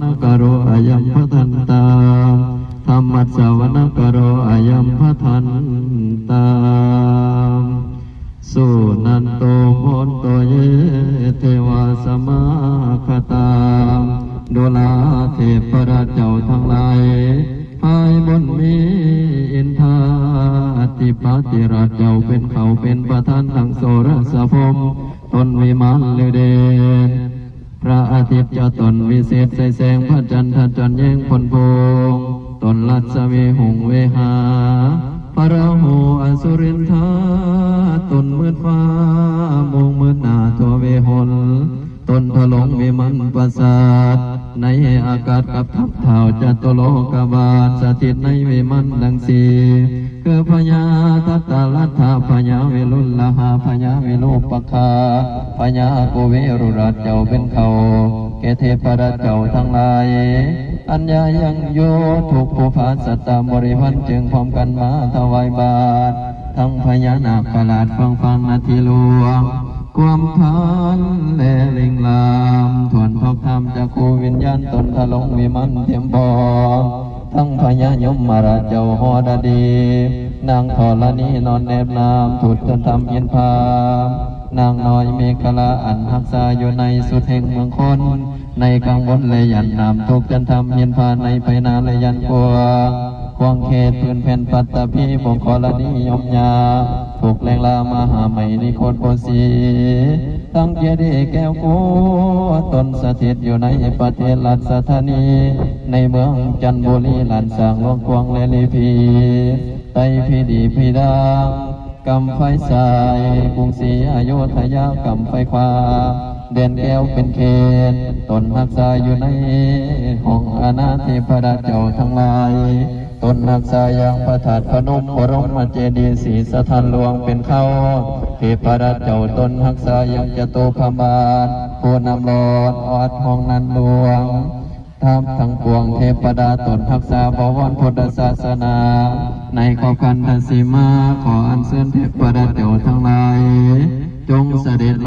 นกโรอายัมพัทันตาธรรมัสสวนกโรอายัมพัทันตาสุนันโตโพนโตเยเทวาสมาคตาดุลาเทพราชเจ้าทั้งหลายภายบนมีอินทาติปาติราชเจ้าเป็นเขาเป็นประธานทั้งโสรสพรหมตนวิมานฤเดชพระอาทิตย์จะตนวิเศษใสแสงพระจันทร์จันแย้งพลโพงตนลัดสวีหงเวหาพระราหูอสุรินทาตนมืดฟ้ามงมืดหน้าทั่วเวหนตนทะลงวิมันประสาทในอากาศกับทับเท้าจัตุโลกบาลสถิตในวิมันดังสีคือพญาทัตตาลัทธาพญาเวลุลลหาพญาเวโลปคาพญาโกเวรุราชเจ้าเป็นเขาแก่เทพราชเจ้าทั้งหลายอัญญายังโยทุกภูภาสัตตบริพันธ์จึงพร้อมกันมาถวายบาตรทั้งพญานาคประหลาดฟังนาทีหลวงความทานและลิงลามถวนทอกธรรมจากคูวิญญาณตนทะลงวิมันเทียมบอทั้งพญายมมาราชเจ้าหอดดีนางธรณีนอนแนบน้ำถุดจนทำเย็นพานางน้อยเมฆลาอันหักษาอยู่ในสุดแห่งเมืองคนในกังวลเลยยันนำทุกจนทำเย็นพาในไปนาเลยยันกลัวควงเขตพื้นแผ่นปัตตภีบงกรณียมยาถูกแรงลามหาไม่นิโคตโพสีตั้งเจดีย์แก้วโกตนสถิตอยู่ในประเทศลัดสถานีในเมืองจันทบุรีหลานสร้างหลวงกวงและลีพีไตพีดีพีดังกำไฟสายกรุงศรีอยุธยากำไฟควาเด่นแก้วเป็นเขตตนรักษาอยู่ในห้องอาณาเทพราชเจ้าทั้งหลายตนรักษาอย่างพระธาตุพนมบรมเจดีย์ศรีสถานหลวงเป็นเขาเทพราชเจ้าตนรักษาอย่างจตุพบาลผู้นำรอดอดห้องนั้นหลวงทัพทั้งปวงเทพดาตนรักษาบวรพุทธศาสนาในขอคันธสีมาขออัญเชิญเทพดาเจ้าทั้งหลายจงเสด็จ